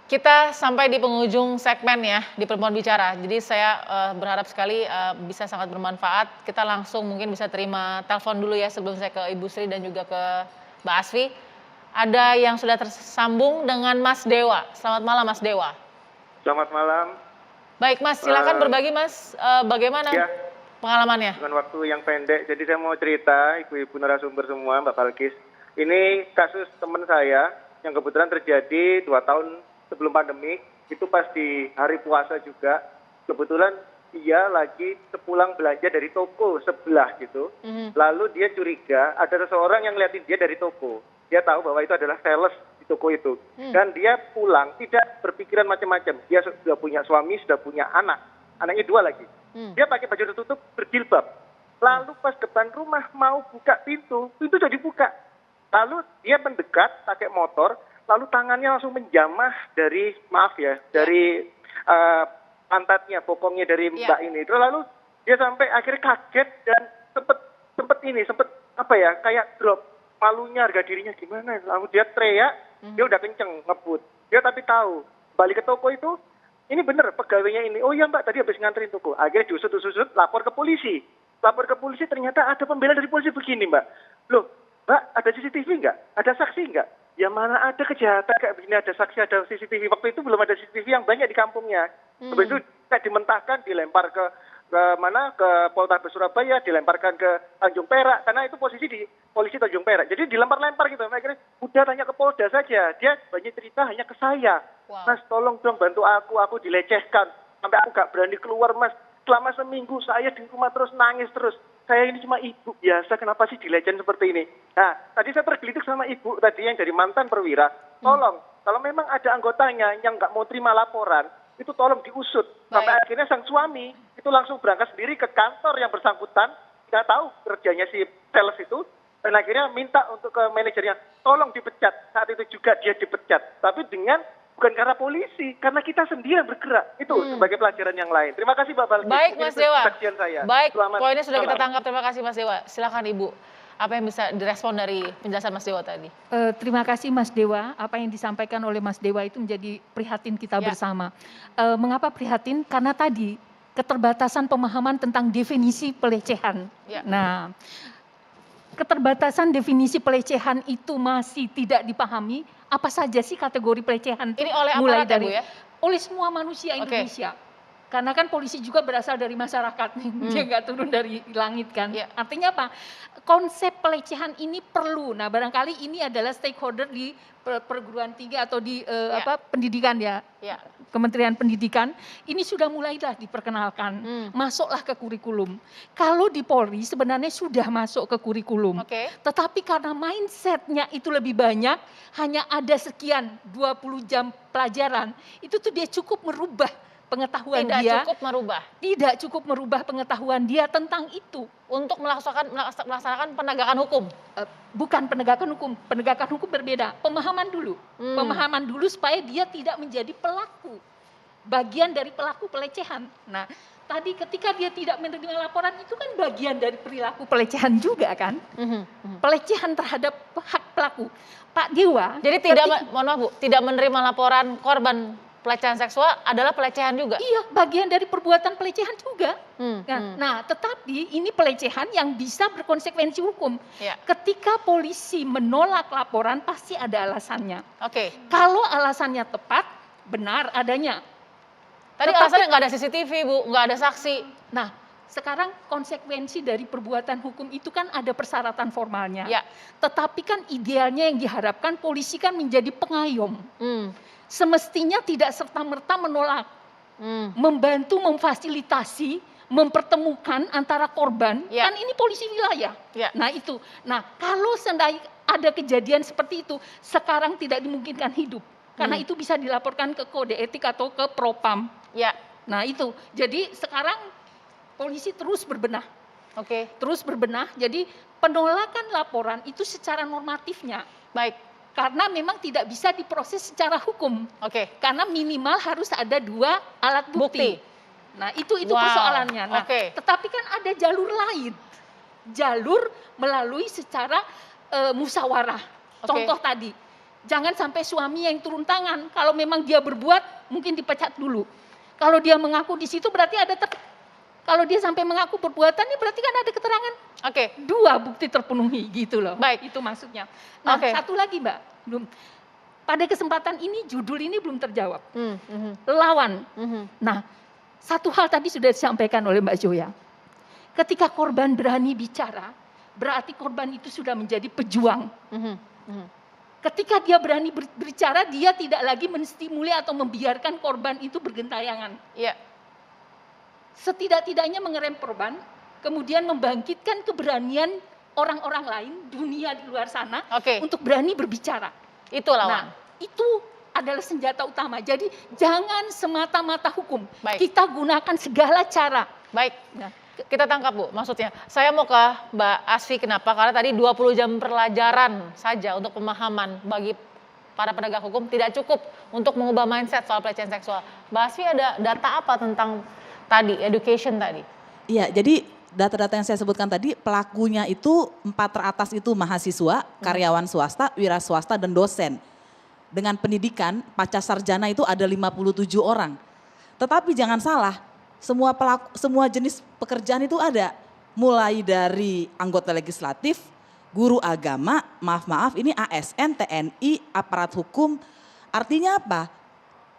Kita sampai di penghujung segmen ya, di Perempuan Bicara. Jadi saya berharap sekali bisa sangat bermanfaat. Kita langsung mungkin bisa terima telepon dulu ya sebelum saya ke Ibu Sri dan juga ke Mbak Asfi. Ada yang sudah tersambung dengan Mas Dewa. Selamat malam Mas Dewa. Selamat malam. Baik Mas, silakan berbagi Mas, bagaimana Ya, pengalamannya? dengan waktu yang pendek, jadi saya mau cerita, ibu-ibu narasumber semua, Mbak Balkis. Ini kasus teman saya yang kebetulan terjadi 2 tahun sebelum pandemi, itu pas di hari puasa juga. Kebetulan dia lagi sepulang belanja dari toko sebelah gitu. Lalu dia curiga ada seseorang yang ngeliatin dia dari toko. Dia tahu bahwa itu adalah sales di toko itu. Dan dia pulang tidak berpikiran macam-macam. Dia sudah punya suami, sudah punya anak. Anaknya 2 lagi. Dia pakai baju tertutup, berjilbab. Lalu pas depan rumah mau buka pintu sudah dibuka. Lalu dia mendekat pakai motor, lalu tangannya langsung menjamah dari, maaf ya, dari pantatnya, bokongnya dari Mbak ini. Terus lalu dia sampai akhirnya kaget dan sempet apa ya, kayak drop. Malunya, harga dirinya gimana. Lalu dia teriak, dia udah kenceng ngebut. Dia tapi tahu, balik ke toko itu, ini bener pegawainya ini. Oh iya Mbak, tadi habis nganterin toko. Akhirnya diusut, lapor ke polisi. Lapor ke polisi ternyata ada pembela dari polisi begini Mbak. Loh, Mbak ada CCTV nggak? Ada saksi nggak? Ya mana ada kejahatan kayak begini, ada saksi, ada CCTV. Waktu itu belum ada CCTV yang banyak di kampungnya. Habis itu kayak dimentahkan, dilempar ke mana, ke Polrestabes Surabaya, dilemparkan ke Tanjung Perak, karena itu posisi di polisi Tanjung Perak. Jadi dilempar-lempar gitu. Akhirnya udah tanya ke Polda saja. Dia banyak cerita hanya ke saya. Wow. Mas tolong dong bantu aku dilecehkan. Sampai aku gak berani keluar Mas. Selama seminggu saya di rumah terus nangis terus. Saya ini cuma ibu biasa, kenapa sih dilecehkan seperti ini? Nah, tadi saya tergelitik sama ibu tadi yang dari mantan perwira. Tolong, kalau memang ada anggotanya yang nggak mau terima laporan, itu tolong diusut. Sampai akhirnya sang suami itu langsung berangkat sendiri ke kantor yang bersangkutan, tidak tahu kerjanya si sales itu, dan akhirnya minta untuk ke manajernya, tolong dipecat. Saat itu juga dia dipecat, tapi bukan karena polisi, karena kita sendiri yang bergerak. Itu sebagai pelajaran yang lain. Terima kasih Mbak Balkis. Baik Mas Dewa. Saya. Baik, poinnya sudah kita tangkap. Terima kasih Mas Dewa. Silakan Ibu. Apa yang bisa direspon dari penjelasan Mas Dewa tadi? Terima kasih Mas Dewa. Apa yang disampaikan oleh Mas Dewa itu menjadi prihatin kita bersama. Mengapa prihatin? Karena tadi keterbatasan pemahaman tentang definisi pelecehan. Nah, keterbatasan definisi pelecehan itu masih tidak dipahami. Apa saja sih kategori pelecehan? Ini oleh mulai aparat dari ya, Bu, ya? Oleh semua manusia Indonesia. Karena kan polisi juga berasal dari masyarakat, dia nggak turun dari langit kan. Artinya apa? Konsep pelecehan ini perlu. Nah barangkali ini adalah stakeholder di perguruan tinggi atau di pendidikan ya. Kementerian Pendidikan, ini sudah mulailah diperkenalkan, masuklah ke kurikulum. Kalau di Polri sebenarnya sudah masuk ke kurikulum, tetapi karena mindsetnya itu lebih banyak, hanya ada sekian 20 jam pelajaran, itu tuh dia cukup merubah pengetahuan tidak cukup merubah pengetahuan dia tentang itu untuk melaksanakan penegakan hukum. Bukan penegakan hukum berbeda, pemahaman dulu supaya dia tidak menjadi pelaku, bagian dari pelaku pelecehan. Nah tadi ketika dia tidak menerima laporan itu kan bagian dari perilaku pelecehan juga kan, pelecehan terhadap hak pelaku. Pak Dewa, jadi mohon maaf Bu, tidak menerima laporan korban pelecehan seksual adalah pelecehan juga? Iya, bagian dari perbuatan pelecehan juga. Nah, tetapi ini pelecehan yang bisa berkonsekuensi hukum. Ketika polisi menolak laporan, pasti ada alasannya. Kalau alasannya tepat, benar adanya. Tadi alasannya nggak ada CCTV, Bu, nggak ada saksi. Nah, sekarang konsekuensi dari perbuatan hukum itu kan ada persyaratan formalnya. Tetapi kan idealnya yang diharapkan polisi kan menjadi pengayom. Semestinya tidak serta-merta menolak, membantu memfasilitasi, mempertemukan antara korban, kan ini polisi wilayah. Nah itu, kalau seandainya ada kejadian seperti itu, sekarang tidak dimungkinkan hidup, karena itu bisa dilaporkan ke kode etik atau ke propam. Nah itu, jadi sekarang polisi terus berbenah. Terus berbenah, jadi penolakan laporan itu secara normatifnya. Karena memang tidak bisa diproses secara hukum. Karena minimal harus ada 2 alat bukti. Nah itu persoalannya. Nah, tetapi kan ada jalur lain. Jalur melalui secara musyawarah. Contoh tadi, Jangan sampai suami yang turun tangan. Kalau memang dia berbuat, mungkin dipecat dulu. Kalau dia mengaku di situ berarti kalau dia sampai mengaku perbuatannya berarti kan ada keterangan. Oke. 2 bukti terpenuhi gitu loh. Baik. Itu maksudnya. Nah, Oke. satu lagi Mbak, pada kesempatan ini judul ini belum terjawab. Lawan. Nah, satu hal tadi sudah disampaikan oleh Mbak Zoya. Ketika korban berani bicara, berarti korban itu sudah menjadi pejuang. Ketika dia berani berbicara, dia tidak lagi menstimuli atau membiarkan korban itu bergentayangan. Iya. Setidak-tidaknya mengerem korban, kemudian membangkitkan keberanian orang-orang lain, dunia di luar sana, untuk berani berbicara. Itu lawan. Nah, itu adalah senjata utama. Jadi jangan semata-mata hukum. Baik. Kita gunakan segala cara. Baik. Nah, kita tangkap Bu, maksudnya. Saya mau ke Mbak Asfi, kenapa? Karena tadi 20 jam pelajaran saja untuk pemahaman bagi para penegak hukum tidak cukup untuk mengubah mindset soal pelecehan seksual. Mbak Asfi ada data apa tentang tadi, education tadi? Iya, jadi data-data yang saya sebutkan tadi, pelakunya itu 4 teratas itu mahasiswa, karyawan swasta, wira swasta, dan dosen. Dengan pendidikan, pasca sarjana itu ada 57 orang. Tetapi jangan salah, semua jenis pekerjaan itu ada. Mulai dari anggota legislatif, guru agama, maaf ini ASN, TNI, aparat hukum. Artinya apa?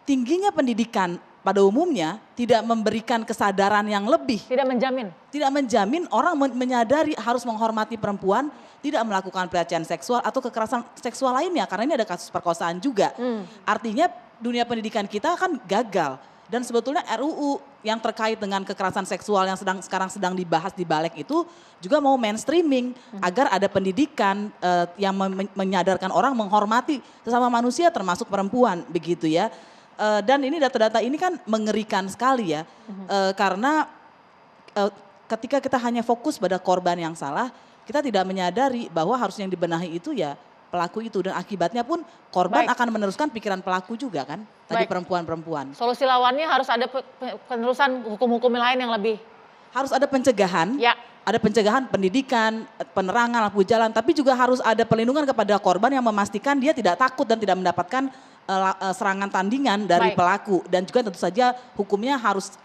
Tingginya pendidikan pada umumnya tidak memberikan kesadaran yang lebih. Tidak menjamin. Tidak menjamin orang menyadari harus menghormati perempuan, tidak melakukan pelecehan seksual atau kekerasan seksual lainnya. Karena ini ada kasus perkosaan juga. Artinya dunia pendidikan kita kan gagal. Dan sebetulnya RUU yang terkait dengan kekerasan seksual yang sekarang sedang dibahas di Balik itu juga mau mainstreaming agar ada pendidikan yang menyadarkan orang menghormati sesama manusia termasuk perempuan, begitu ya. Dan ini data-data ini kan mengerikan sekali ya, karena ketika kita hanya fokus pada korban yang salah, kita tidak menyadari bahwa harusnya yang dibenahi itu ya pelaku itu, dan akibatnya pun korban akan meneruskan pikiran pelaku juga kan, tadi perempuan-perempuan. Solusi lawannya harus ada penerusan hukum-hukum lain yang lebih. Harus ada pencegahan, ada pencegahan, pendidikan, penerangan, lampu jalan, tapi juga harus ada perlindungan kepada korban yang memastikan dia tidak takut dan tidak mendapatkan serangan tandingan dari pelaku. Dan juga tentu saja hukumnya harus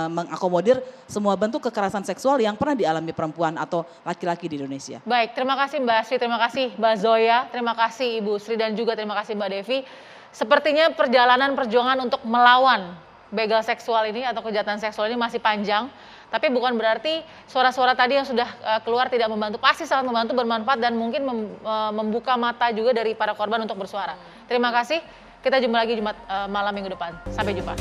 mengakomodir semua bentuk kekerasan seksual yang pernah dialami perempuan atau laki-laki di Indonesia. Baik, terima kasih Mbak Asfi, terima kasih Mbak Zoya, terima kasih Ibu Sri, dan juga terima kasih Mbak Devi. Sepertinya perjalanan perjuangan untuk melawan begal seksual ini atau kejahatan seksual ini masih panjang. Tapi bukan berarti suara-suara tadi yang sudah keluar tidak membantu, pasti sangat membantu, bermanfaat, dan mungkin membuka mata juga dari para korban untuk bersuara. Terima kasih, kita jumpa lagi Jumat malam minggu depan. Sampai jumpa.